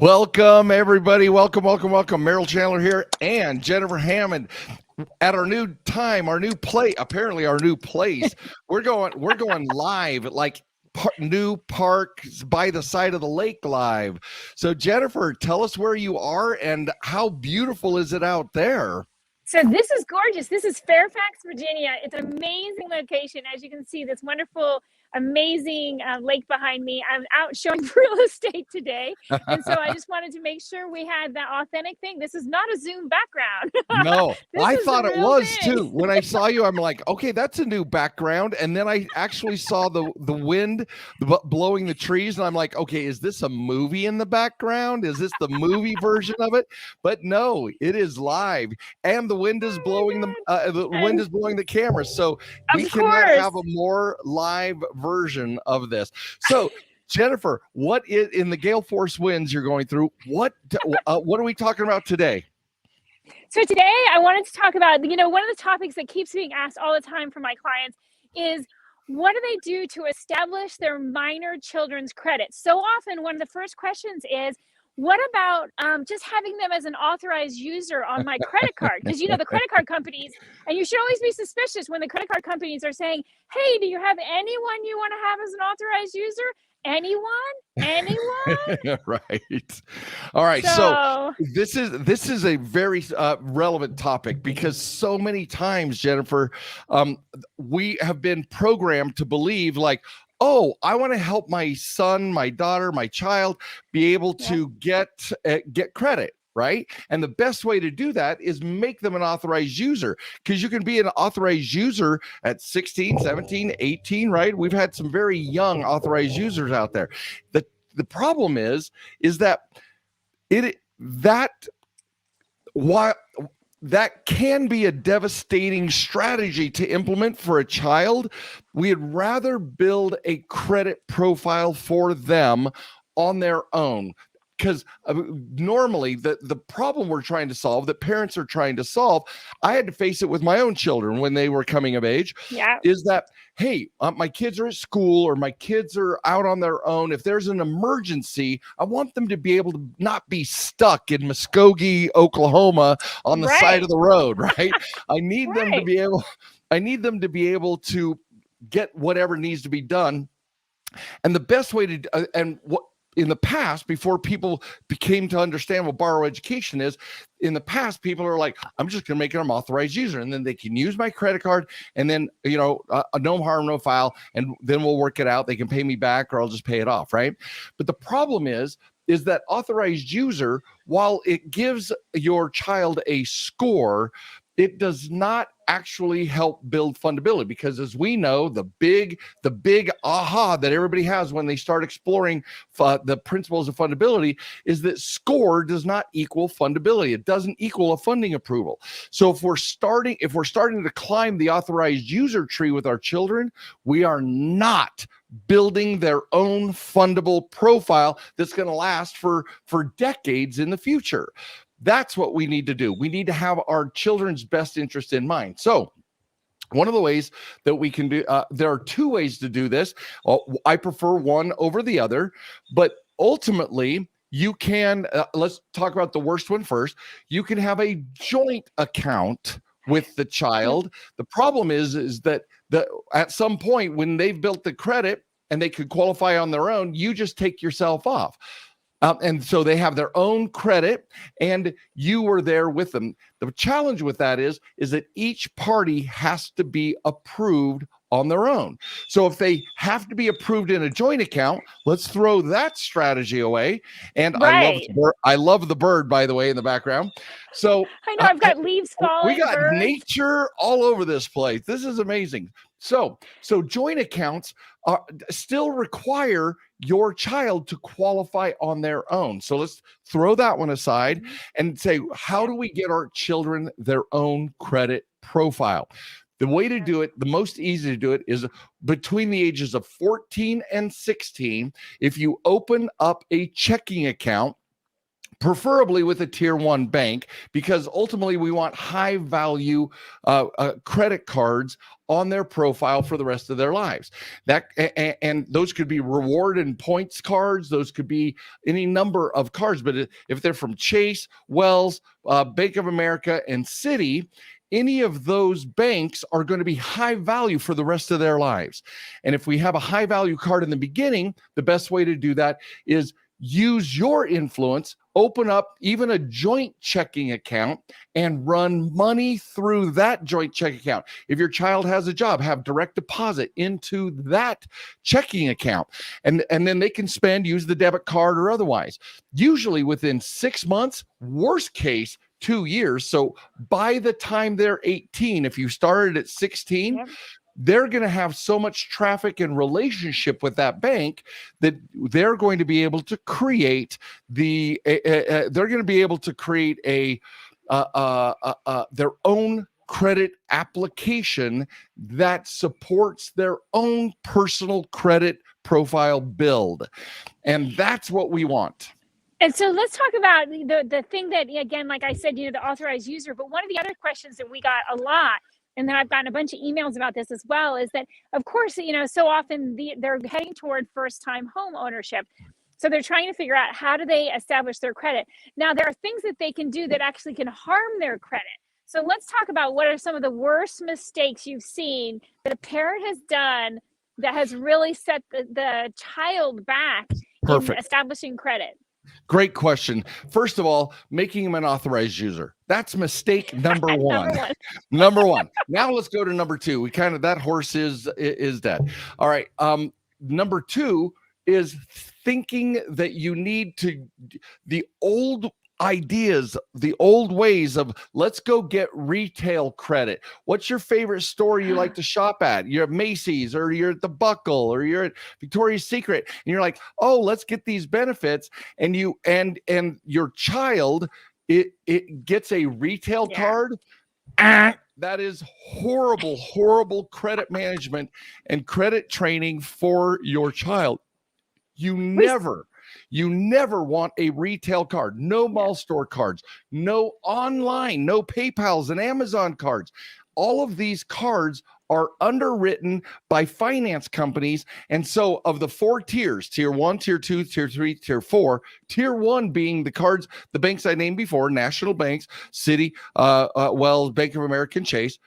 Welcome, everybody. Welcome. Merrill, Chandler here, and Jennifer Hammond at our new time, our new play. Apparently, our new place. We're going live at new parks by the side of the lake live. So, Jennifer, tell us where you are and how beautiful is it out there? So this is gorgeous. This is Fairfax, Virginia. It's an amazing location. As you can see, this wonderful, amazing lake behind me. I'm out showing real estate today. And so I just wanted to make sure we had that authentic thing. This is not a Zoom background. No, I is thought the it real was thing. too. When I saw you, I'm like, okay, that's a new background. And then I actually saw the wind blowing the trees, and I'm like, okay, is this a movie in the background? Is this the movie version of it? But no, it is live, and the wind is blowing the camera. So we cannot have a more live version of this. So, Jennifer, what is in the gale force winds you're going through? What are we talking about today? So today I wanted to talk about, one of the topics that keeps being asked all the time from my clients is, what do they do to establish their minor children's credit? So often one of the first questions is, what about just having them as an authorized user on my credit card? Because, the credit card companies, and you should always be suspicious when the credit card companies are saying, hey, do you have anyone you want to have as an authorized user? Anyone? Right. All right. So this is a very relevant topic, because so many times, Jennifer, we have been programmed to believe like, oh, I want to help my son, my daughter, my child be able to get credit. Right. And the best way to do that is make them an authorized user, because you can be an authorized user at 16, 17, 18. Right. We've had some very young authorized users out there. The problem is that while that can be a devastating strategy to implement for a child, we'd rather build a credit profile for them on their own. Because normally the problem we're trying to solve, that parents are trying to solve, I had to face it with my own children when they were coming of age, is that, hey, my kids are at school or my kids are out on their own. If there's an emergency, I want them to be able to not be stuck in Muskogee, Oklahoma on the side of the road, right? I need them to be able to get whatever needs to be done. And the best way to, in the past, before people came to understand what borrow education is, in the past, people are like, I'm just going to make them an authorized user, and then they can use my credit card, and then, no harm, no foul, and then we'll work it out. They can pay me back, or I'll just pay it off, right? But the problem is that authorized user, while it gives your child a score, it does not actually help build fundability, because as we know, the big aha that everybody has when they start exploring the principles of fundability is that score does not equal fundability. It doesn't equal a funding approval. So if we're starting to climb the authorized user tree with our children, we are not building their own fundable profile that's going to last for decades in the future. That's what we need to do. We need to have our children's best interest in mind. So one of the ways that we can do, there are two ways to do this. I prefer one over the other, but ultimately you can, let's talk about the worst one first. You can have a joint account with the child. The problem is that at some point when they've built the credit and they could qualify on their own, you just take yourself off. And so they have their own credit, and you were there with them. The challenge with that is that each party has to be approved on their own. So if they have to be approved in a joint account, let's throw that strategy away. And I love the bird, by the way, in the background. So I know I've got leaves falling. We got nature all over this place. This is amazing. So joint accounts still require your child to qualify on their own. So let's throw that one aside and say, how do we get our children their own credit profile? The way to do it, the most easy to do it, is between the ages of 14 and 16. If you open up a checking account, preferably with a tier 1 bank, because ultimately we want high value credit cards on their profile for the rest of their lives. And those could be reward and points cards. Those could be any number of cards. But if they're from Chase, Wells, Bank of America, and Citi, any of those banks are going to be high value for the rest of their lives. And if we have a high value card in the beginning, the best way to do that is use your influence, open up even a joint checking account and run money through that joint checking account. If your child has a job, have direct deposit into that checking account. And then they can use the debit card or otherwise. Usually within 6 months, worst case, 2 years. So by the time they're 18, if you started at 16, yep, they're going to have so much traffic and relationship with that bank that they're going to be able to create their own credit application that supports their own personal credit profile build. And that's what we want. And so let's talk about the thing that, again, like I said, the authorized user, but one of the other questions that we got a lot, and then I've gotten a bunch of emails about this as well, is that, of course, so often they're heading toward first-time home ownership. So they're trying to figure out how do they establish their credit. Now, there are things that they can do that actually can harm their credit. So let's talk about what are some of the worst mistakes you've seen that a parent has done that has really set the child back in establishing credit. Great question. First of all, making him an authorized user. That's mistake number one. Number one. Now let's go to number two. That horse is dead. All right. Number two is thinking that you need the old ideas, the old ways of let's go get retail credit. What's your favorite store you like to shop at? You're at Macy's, or you're at the Buckle, or you're at Victoria's Secret, and you're like, oh, let's get these benefits. And you and your child, it gets a retail card. That is horrible credit management and credit training for your child. You never want a retail card, no mall store cards, no online, no PayPals and Amazon cards. All of these cards are underwritten by finance companies. And so of the 4 tiers, tier 1, tier 2, tier 3, tier 4, tier 1 being the cards, the banks I named before, national banks, Citi, Wells, Bank of America, and Chase.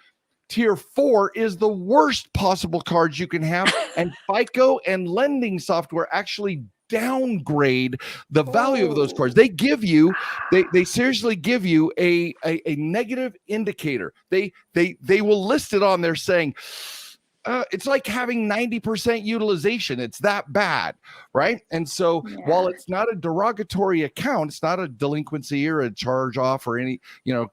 Tier 4 is the worst possible cards you can have, and FICO and lending software actually downgrade the value of those cards. They seriously give you a negative indicator. They will list it on there saying it's like having 90% utilization. It's that bad, right? And so while it's not a derogatory account, it's not a delinquency or a charge off or any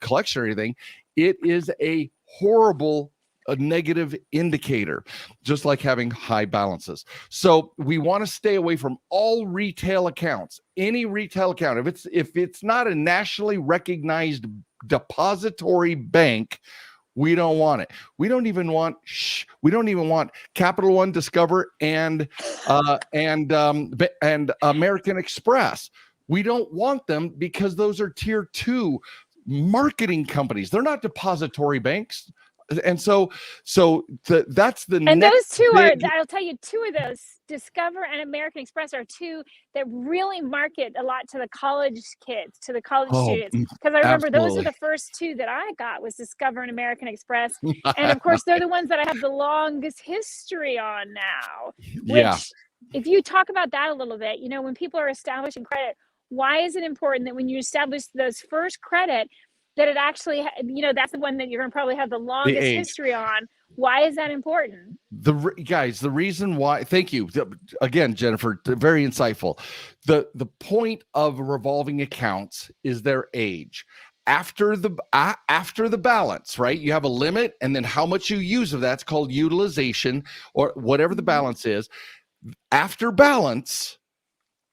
collection or anything. It is a horrible negative indicator, just like having high balances. So we want to stay away from all retail accounts. Any retail account, if it's not a nationally recognized depository bank, we don't want it. We don't even want Capital One, Discover, and American Express. We don't want them because those are tier 2 marketing companies. They're not depository banks. And that's the and those two are, I'll tell you, 2 of those, Discover and American Express, are 2 that really market a lot to the college kids, to the college students. Because I remember those are the first 2 that I got, was Discover and American Express. And of course, they're the ones that I have the longest history on now. Which, if you talk about that a little bit, when people are establishing credit, why is it important that when you establish those first credit, that it actually, that's the one that you're going to probably have the longest history on? Why is that important? The reason why, thank you. Again, Jennifer, very insightful. The point of revolving accounts is their age. After the balance, right? You have a limit, and then how much you use of that's called utilization, or whatever the balance is. After balance,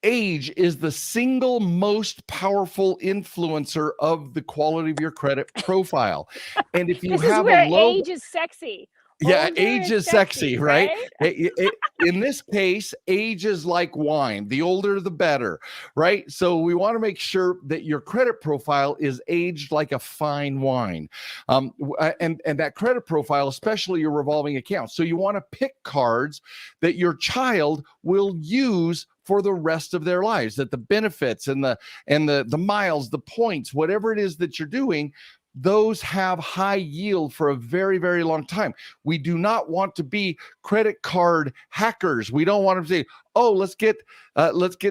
age is the single most powerful influencer of the quality of your credit profile. And if you this have is where a low age is sexy. Yeah, Older age is sexy, right? In this case, age is like wine. The older, the better, right? So we want to make sure that your credit profile is aged like a fine wine, and that credit profile, especially your revolving account. So you want to pick cards that your child will use for the rest of their lives. That the benefits and the miles, the points, whatever it is that you're doing, those have high yield for a very, very long time. We do not want to be credit card hackers. We don't want to say, oh, let's get,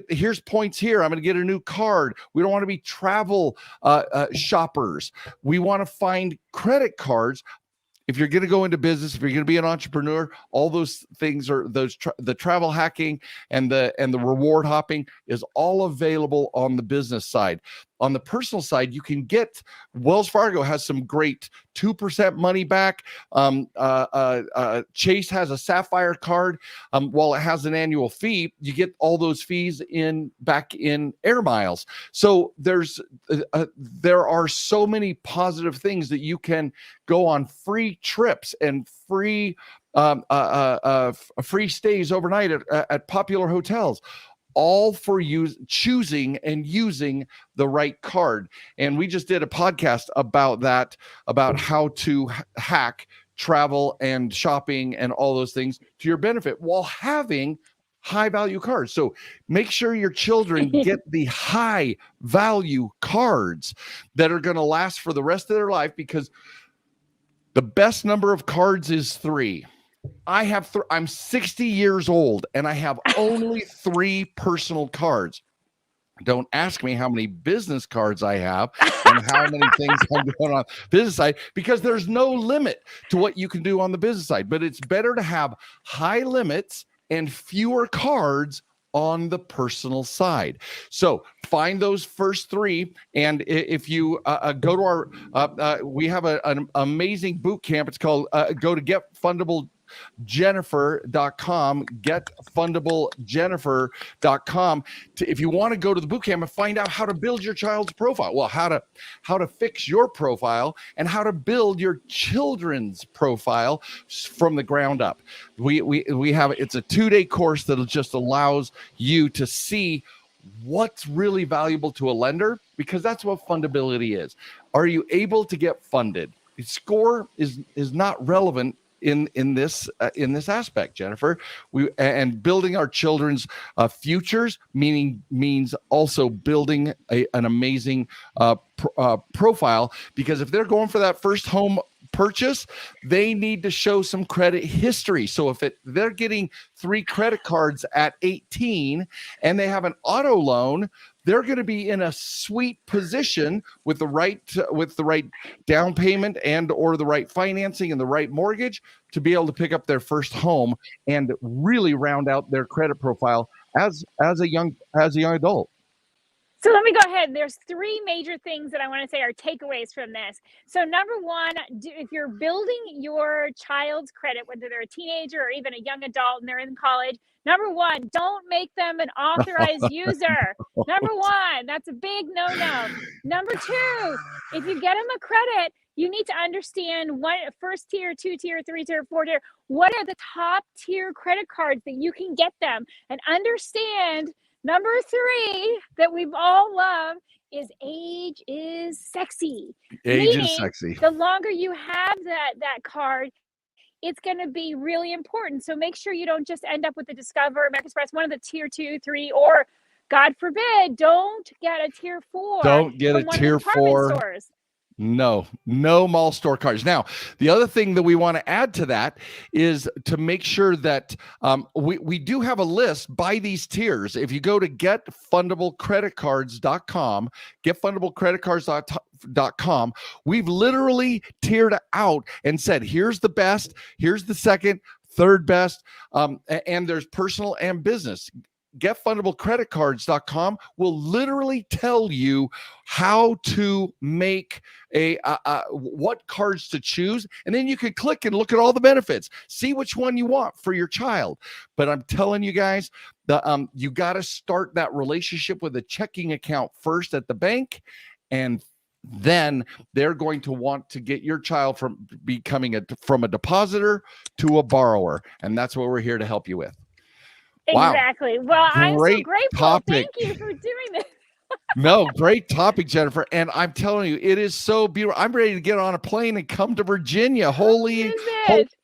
here's points here. I'm going to get a new card. We don't want to be travel shoppers. We want to find credit cards. If you're going to go into business, if you're going to be an entrepreneur, all those things are the travel hacking and the reward hopping is all available on the business side. On the personal side, you can get, Wells Fargo has some great 2% money back. Chase has a Sapphire card. While it has an annual fee, you get all those fees back in air miles. So there are so many positive things that you can go on free trips and free stays overnight at popular hotels, all for you choosing and using the right card. And we just did a podcast about that, about how to hack travel and shopping and all those things to your benefit while having high value cards. So make sure your children get the high value cards that are going to last for the rest of their life, because the best number of cards is 3. I'm 60 years old and I have only 3 personal cards. Don't ask me how many business cards I have and how many things I'm doing on business side, because there's no limit to what you can do on the business side. But it's better to have high limits and fewer cards on the personal side. So find those first 3. And if you go to our, we have an amazing boot camp. It's called, go to getfundablejennifer.com, getfundablejennifer.com, if you want to go to the boot camp and find out how to build your child's profile. Well, how to fix your profile and how to build your children's profile from the ground up. We have, it's a 2-day course that just allows you to see what's really valuable to a lender, because that's what fundability is. Are you able to get funded? Score is not relevant in this aspect, Jennifer. And building our children's futures means also building an amazing profile, because if they're going for that first home purchase, they need to show some credit history. So if they're getting 3 credit cards at 18 and they have an auto loan, they're going to be in a sweet position with the right down payment and or the right financing and the right mortgage to be able to pick up their first home and really round out their credit profile as a young adult. So let me go ahead. There's 3 major things that I want to say are takeaways from this. So number 1, if you're building your child's credit, whether they're a teenager or even a young adult and they're in college, number 1, don't make them an authorized user. Number 1, that's a big no-no. Number 2, if you get them a credit, you need to understand what first tier, 2 tier, 3 tier, 4 tier, what are the top tier credit cards that you can get them, and understand number 3 that we've all loved is age is sexy. Age is sexy. The longer you have that card, it's going to be really important. So make sure you don't just end up with the Discover, American Express, one of the tier 2, 3, or God forbid, don't get a tier 4. Don't get a tier 4. Stores. No mall store cards. Now, the other thing that we want to add to that is to make sure that we do have a list by these tiers. If you go to getfundablecreditcards.com, getfundablecreditcards.com, we've literally tiered out and said, here's the best, here's the second, third best, and there's personal and business. Getfundablecreditcards.com will literally tell you how to make what cards to choose, and then you can click and look at all the benefits, see which one you want for your child. But I'm telling you guys, you got to start that relationship with a checking account first at the bank, and then they're going to want to get your child from becoming from a depositor to a borrower. And that's what we're here to help you with. Wow. Exactly. Well, I'm so Great grateful. topic. Thank you for doing this. No, great topic, Jennifer. And I'm telling you, it is so beautiful. I'm ready to get on a plane and come to Virginia. Holy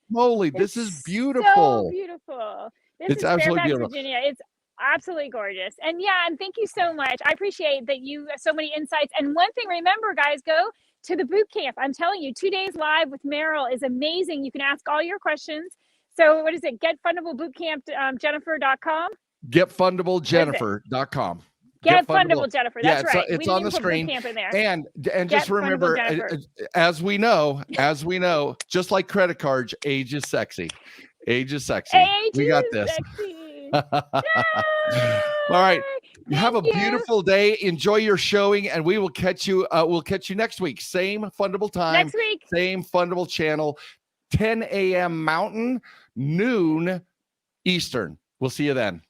moly, this is beautiful. So beautiful. It's absolutely beautiful. Virginia. It's absolutely gorgeous. And yeah, and thank you so much. I appreciate that you have so many insights. And one thing, remember, guys, go to the boot camp. I'm telling you, 2 days live with Merrill is amazing. You can ask all your questions. So what is it? GetFundableBootCamp, Jennifer.com? GetFundableJennifer.com. Get Fundable Jennifer. That's right. It's on the screen. And just remember, as we know, just like credit cards, age is sexy. Age is sexy. We got this. All right. Have a beautiful day. Enjoy your showing, and we will catch you. We'll catch you next week. Same Fundable time. Next week. Same Fundable channel. 10 a.m. Mountain, noon Eastern. We'll see you then.